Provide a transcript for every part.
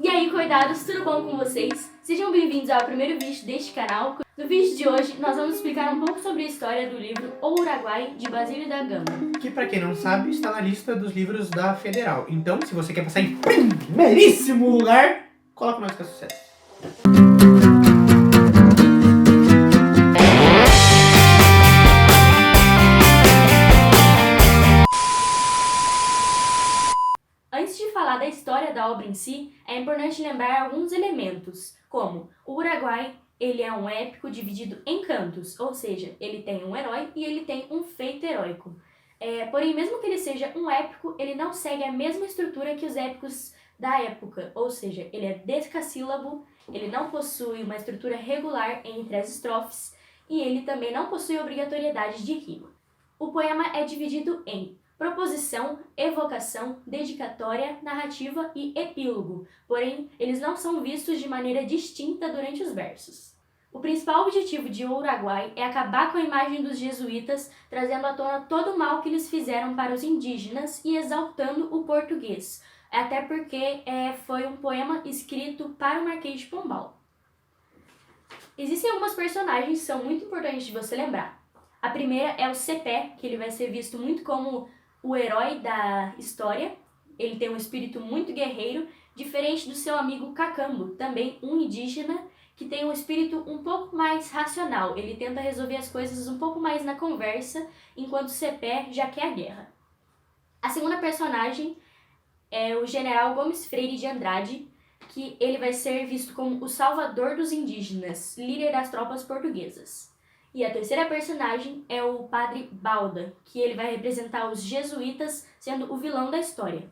E aí, coitados, tudo bom com vocês? Sejam bem-vindos ao primeiro vídeo deste canal. No vídeo de hoje, nós vamos explicar um pouco sobre a história do livro O Uruguai, de Basílio da Gama. Que, pra quem não sabe, está na lista dos livros da Federal. Então, se você quer passar em primeiríssimo lugar, coloca nós que é sucesso. Antes de falar da história da obra em si, é importante lembrar alguns elementos, como o Uruguai, ele é um épico dividido em cantos, ou seja, ele tem um herói e ele tem um feito heróico. Porém, mesmo que ele seja um épico, ele não segue a mesma estrutura que os épicos da época, ou seja, ele é decassílabo, ele não possui uma estrutura regular entre as estrofes e ele também não possui obrigatoriedade de rima. O poema é dividido em proposição, evocação, dedicatória, narrativa e epílogo, porém, eles não são vistos de maneira distinta durante os versos. O principal objetivo de O Uruguai é acabar com a imagem dos jesuítas, trazendo à tona todo o mal que eles fizeram para os indígenas e exaltando o português, até porque foi um poema escrito para o Marquês de Pombal. Existem algumas personagens que são muito importantes de você lembrar. A primeira é o Cepé, que ele vai ser visto muito como o herói da história. Ele tem um espírito muito guerreiro, diferente do seu amigo Cacambo, também um indígena, que tem um espírito um pouco mais racional. Ele tenta resolver as coisas um pouco mais na conversa, enquanto Cepé já quer a guerra. A segunda personagem é o general Gomes Freire de Andrade, que ele vai ser visto como o salvador dos indígenas, líder das tropas portuguesas. E a terceira personagem é o padre Balda, que ele vai representar os jesuítas, sendo o vilão da história.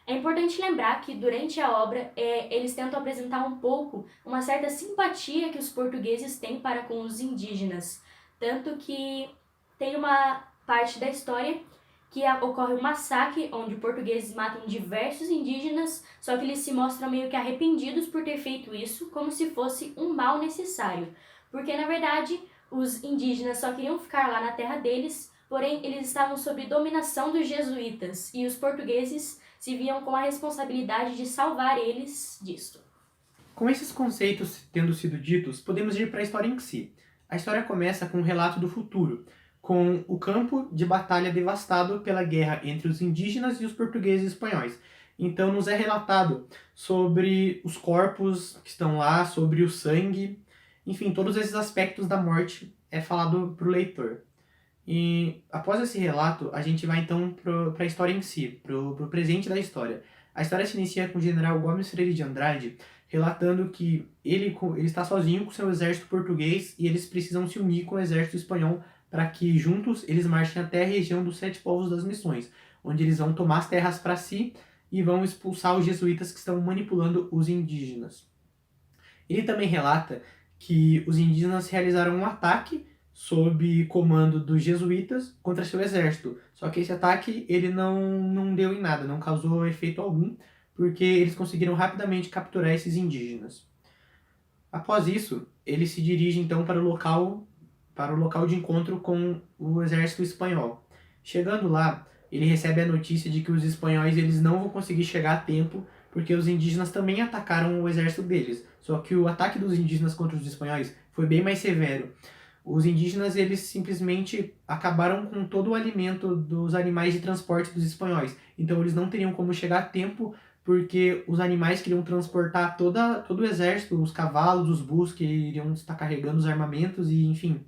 É importante lembrar que durante a obra eles tentam apresentar um pouco uma certa simpatia que os portugueses têm para com os indígenas, tanto que tem uma parte da história que ocorre um massacre onde portugueses matam diversos indígenas, só que eles se mostram meio que arrependidos por ter feito isso, como se fosse um mal necessário, porque na verdade os indígenas só queriam ficar lá na terra deles, porém eles estavam sob dominação dos jesuítas e os portugueses se viam com a responsabilidade de salvar eles disto. Com esses conceitos tendo sido ditos, podemos ir para a história em si. A história começa com um relato do futuro, com o campo de batalha devastado pela guerra entre os indígenas e os portugueses e espanhóis. Então nos é relatado sobre os corpos que estão lá, sobre o sangue, enfim, todos esses aspectos da morte é falado para o leitor. E após esse relato, a gente vai então para a história em si, para o presente da história. A história se inicia com o general Gomes Freire de Andrade relatando que ele está sozinho com seu exército português e eles precisam se unir com o exército espanhol para que juntos eles marchem até a região dos 7 povos das Missões, onde eles vão tomar as terras para si e vão expulsar os jesuítas que estão manipulando os indígenas. Ele também relata que os indígenas realizaram um ataque sob comando dos jesuítas contra seu exército. Só que esse ataque ele não deu em nada, não causou efeito algum, porque eles conseguiram rapidamente capturar esses indígenas. Após isso, ele se dirige então para o local de encontro com o exército espanhol. Chegando lá, ele recebe a notícia de que os espanhóis eles não vão conseguir chegar a tempo, porque os indígenas também atacaram o exército deles. Só que o ataque dos indígenas contra os espanhóis foi bem mais severo. Os indígenas eles simplesmente acabaram com todo o alimento dos animais de transporte dos espanhóis. Então eles não teriam como chegar a tempo, porque os animais queriam transportar todo o exército, os cavalos, os burros que iriam estar carregando os armamentos e enfim,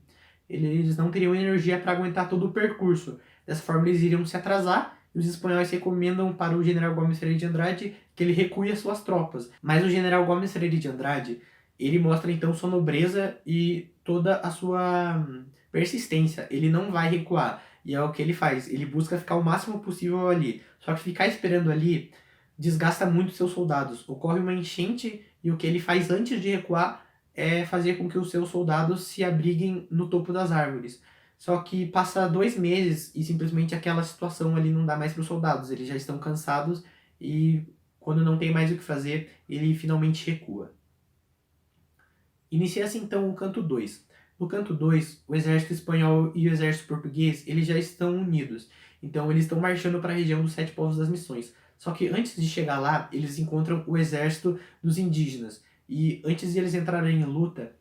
eles não teriam energia para aguentar todo o percurso. Dessa forma eles iriam se atrasar e os espanhóis recomendam para o general Gomes Freire de Andrade que ele recue as suas tropas. Mas o general Gomes Freire de Andrade, ele mostra então sua nobreza e toda a sua persistência. Ele não vai recuar. E é o que ele faz. Ele busca ficar o máximo possível ali. Só que ficar esperando ali desgasta muito seus soldados. Ocorre uma enchente e o que ele faz antes de recuar é fazer com que os seus soldados se abriguem no topo das árvores. Só que passa 2 meses e simplesmente aquela situação ali não dá mais para os soldados. Eles já estão cansados e quando não tem mais o que fazer, ele finalmente recua. Inicia-se então o canto 2. No canto 2, o exército espanhol e o exército português eles já estão unidos. Então eles estão marchando para a região dos 7 povos das Missões. Só que antes de chegar lá, eles encontram o exército dos indígenas. E antes de eles entrarem em luta,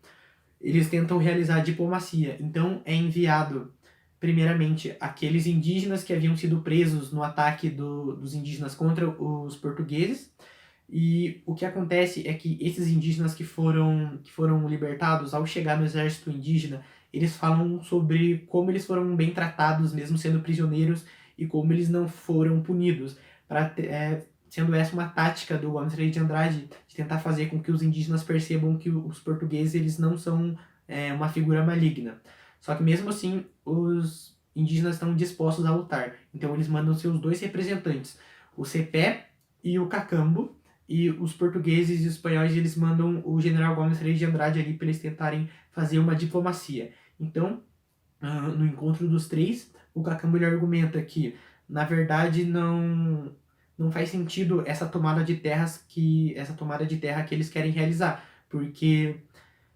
eles tentam realizar a diplomacia. Então é enviado, primeiramente, aqueles indígenas que haviam sido presos no ataque dos indígenas contra os portugueses. E o que acontece é que esses indígenas que foram libertados, ao chegar no exército indígena, eles falam sobre como eles foram bem tratados, mesmo sendo prisioneiros, e como eles não foram punidos, sendo essa uma tática do Gomes Freire de Andrade, de tentar fazer com que os indígenas percebam que os portugueses eles não são uma figura maligna. Só que mesmo assim, os indígenas estão dispostos a lutar. Então eles mandam seus 2 representantes, o Cepé e o Cacambo, e os portugueses e os espanhóis eles mandam o general Gomes Freire de Andrade ali para eles tentarem fazer uma diplomacia. Então, no encontro dos 3, o Cacambo ele argumenta que, na verdade, não faz sentido essa tomada de terra que eles querem realizar, porque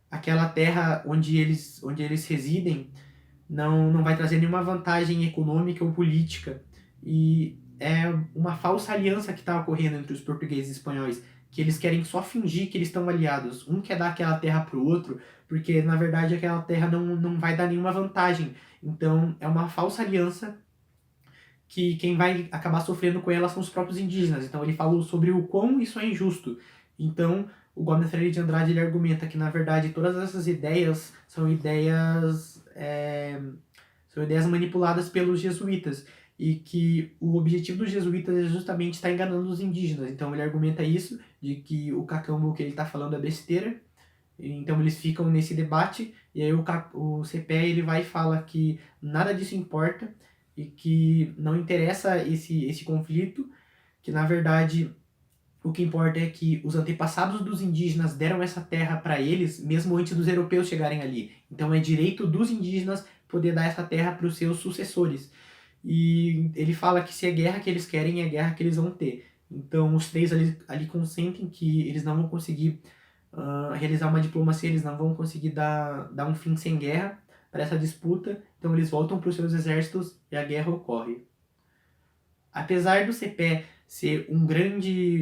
aquela terra onde eles residem não vai trazer nenhuma vantagem econômica ou política, e é uma falsa aliança que está ocorrendo entre os portugueses e espanhóis, que eles querem só fingir que eles estão aliados. Um quer dar aquela terra para o outro, porque na verdade aquela terra não vai dar nenhuma vantagem. Então é uma falsa aliança que quem vai acabar sofrendo com ela são os próprios indígenas. Então ele falou sobre o quão isso é injusto. Então o Gomes Freire de Andrade ele argumenta que na verdade todas essas ideias são ideias manipuladas pelos jesuítas, e que o objetivo dos jesuítas é justamente estar enganando os indígenas. Então ele argumenta isso, de que o Cacambo que ele está falando é besteira. Então eles ficam nesse debate, e aí o Cepé ele vai e fala que nada disso importa, e que não interessa esse conflito, que na verdade o que importa é que os antepassados dos indígenas deram essa terra para eles, mesmo antes dos europeus chegarem ali. Então é direito dos indígenas poder dar essa terra para os seus sucessores. E ele fala que se é guerra que eles querem, é guerra que eles vão ter. Então os 3 ali consentem que eles não vão conseguir realizar uma diplomacia, eles não vão conseguir dar um fim sem guerra para essa disputa. Então eles voltam para os seus exércitos e a guerra ocorre. Apesar do Cepé ser um grande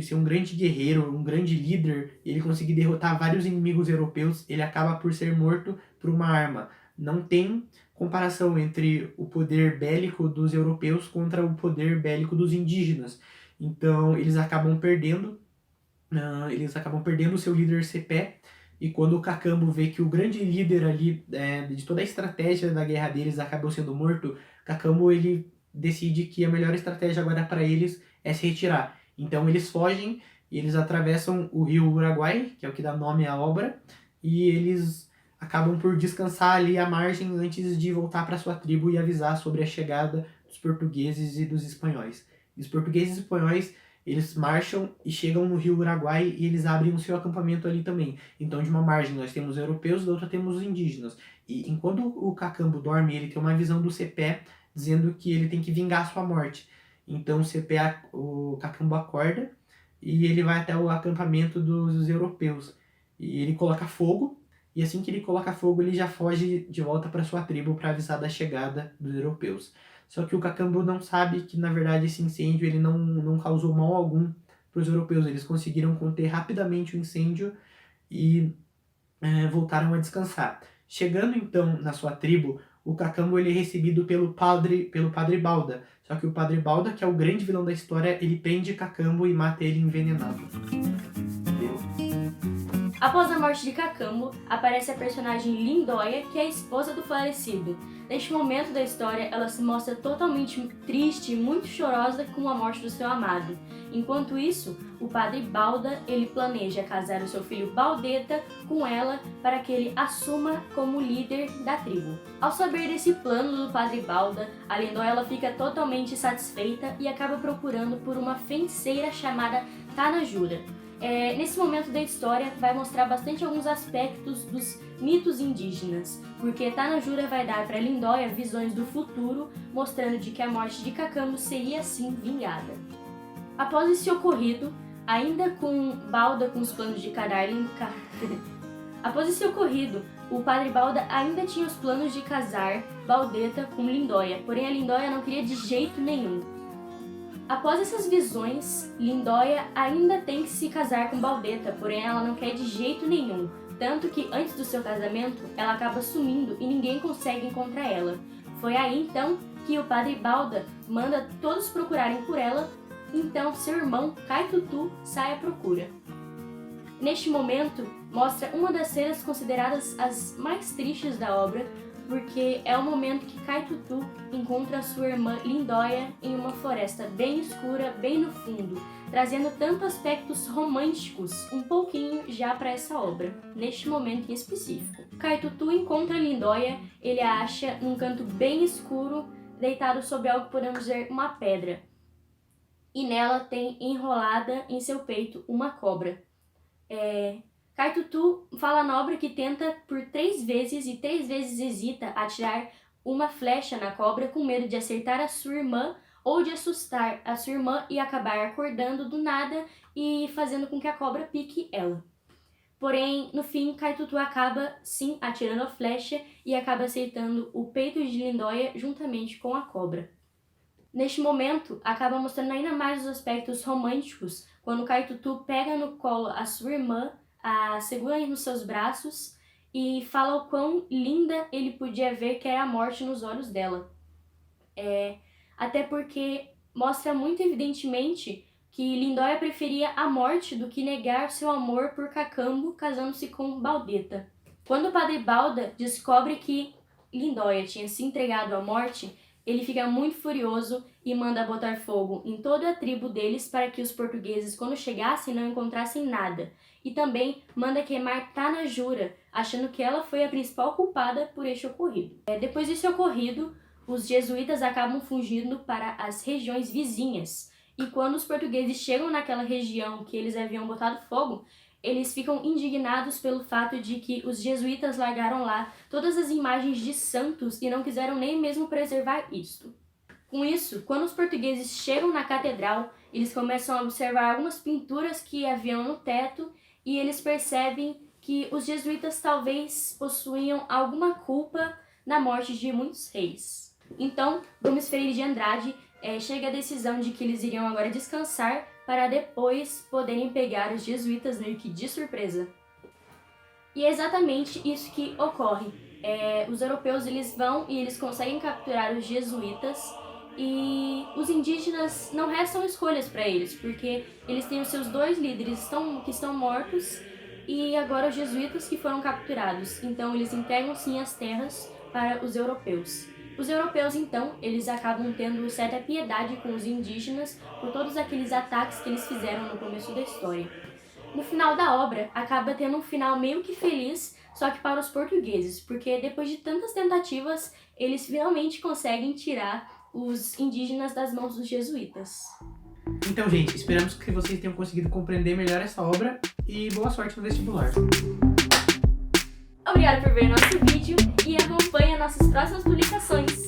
guerreiro, um grande líder, e ele conseguir derrotar vários inimigos europeus, ele acaba por ser morto por uma arma. Não tem comparação entre o poder bélico dos europeus contra o poder bélico dos indígenas. Então eles acabam perdendo o seu líder Cepé, e quando o Cacambo vê que o grande líder ali de toda a estratégia da guerra deles acabou sendo morto, Cacambo ele decide que a melhor estratégia agora para eles é se retirar. Então eles fogem e eles atravessam o rio Uruguai, que é o que dá nome à obra, e eles acabam por descansar ali à margem antes de voltar para sua tribo e avisar sobre a chegada dos portugueses e dos espanhóis. E os portugueses e espanhóis eles marcham e chegam no rio Uruguai, e eles abrem o seu acampamento ali também. Então de uma margem nós temos os europeus, da outra temos os indígenas. E enquanto o Cacambo dorme, ele tem uma visão do Cepé dizendo que ele tem que vingar sua morte. Então o Cacambo acorda e ele vai até o acampamento dos europeus. E ele coloca fogo, e assim que ele coloca fogo, ele já foge de volta para sua tribo para avisar da chegada dos europeus. Só que o Cacambo não sabe que, na verdade, esse incêndio ele não causou mal algum para os europeus. Eles conseguiram conter rapidamente o incêndio e voltaram a descansar. Chegando, então, na sua tribo, o Cacambo ele é recebido pelo Padre Balda. Só que o Padre Balda, que é o grande vilão da história, ele prende Cacambo e mata ele envenenado. Após a morte de Cacambo, aparece a personagem Lindóia, que é a esposa do falecido. Neste momento da história, ela se mostra totalmente triste e muito chorosa com a morte do seu amado. Enquanto isso, o Padre Balda ele planeja casar o seu filho Baldeta com ela para que ele assuma como líder da tribo. Ao saber desse plano do Padre Balda, a Lindóia ela fica totalmente satisfeita e acaba procurando por uma feiticeira chamada Tanajura. Nesse momento da história vai mostrar bastante alguns aspectos dos mitos indígenas, porque Tanajura vai dar para Lindóia visões do futuro, mostrando de que a morte de Cacambo seria assim vingada. Após esse ocorrido, ainda com Balda com os planos de Após esse ocorrido, o Padre Balda ainda tinha os planos de casar Baldeta com Lindóia, porém a Lindóia não queria de jeito nenhum. Após essas visões, Lindóia ainda tem que se casar com Baldeta, porém ela não quer de jeito nenhum. Tanto que antes do seu casamento, ela acaba sumindo e ninguém consegue encontrar ela. Foi aí então que o padre Balda manda todos procurarem por ela, então seu irmão Caitutu sai à procura. Neste momento, mostra uma das cenas consideradas as mais tristes da obra, porque é o momento que Caitutu encontra sua irmã Lindóia em uma floresta bem escura, bem no fundo, trazendo tanto aspectos românticos, um pouquinho já para essa obra, neste momento em específico. Caitutu encontra Lindóia, ele a acha num canto bem escuro, deitado sobre algo que podemos dizer uma pedra, e nela tem enrolada em seu peito uma cobra. Caitutu fala na obra que tenta por 3 vezes e 3 vezes hesita atirar uma flecha na cobra com medo de acertar a sua irmã ou de assustar a sua irmã e acabar acordando do nada e fazendo com que a cobra pique ela. Porém, no fim, Caitutu acaba sim atirando a flecha e acaba acertando o peito de Lindóia juntamente com a cobra. Neste momento, acaba mostrando ainda mais os aspectos românticos quando Caitutu pega no colo a sua irmã, a segura nos seus braços e fala o quão linda ele podia ver que era a morte nos olhos dela. Até porque mostra muito evidentemente que Lindóia preferia a morte do que negar seu amor por Cacambo casando-se com Baldeta. Quando o padre Balda descobre que Lindóia tinha se entregado à morte, ele fica muito furioso e manda botar fogo em toda a tribo deles para que os portugueses, quando chegassem, não encontrassem nada. E também manda queimar Tanajura, achando que ela foi a principal culpada por este ocorrido. Depois desse ocorrido, os jesuítas acabam fugindo para as regiões vizinhas. E quando os portugueses chegam naquela região que eles haviam botado fogo, eles ficam indignados pelo fato de que os jesuítas largaram lá todas as imagens de santos e não quiseram nem mesmo preservar isto. Com isso, quando os portugueses chegam na catedral, eles começam a observar algumas pinturas que haviam no teto e eles percebem que os jesuítas talvez possuíam alguma culpa na morte de muitos reis. Então, Gomes Freire de Andrade chega à decisão de que eles iriam agora descansar para depois poderem pegar os jesuítas meio que de surpresa. E é exatamente isso que ocorre. Os europeus eles vão e eles conseguem capturar os jesuítas e os indígenas não restam escolhas para eles, porque eles têm os seus 2 líderes que estão mortos e agora os jesuítas que foram capturados. Então eles entregam sim as terras para os europeus. Os europeus, então, eles acabam tendo certa piedade com os indígenas por todos aqueles ataques que eles fizeram no começo da história. No final da obra, acaba tendo um final meio que feliz, só que para os portugueses, porque depois de tantas tentativas, eles finalmente conseguem tirar os indígenas das mãos dos jesuítas. Então, gente, esperamos que vocês tenham conseguido compreender melhor essa obra e boa sorte no vestibular. Obrigada por ver nosso vídeo e acompanhe nossas próximas publicações.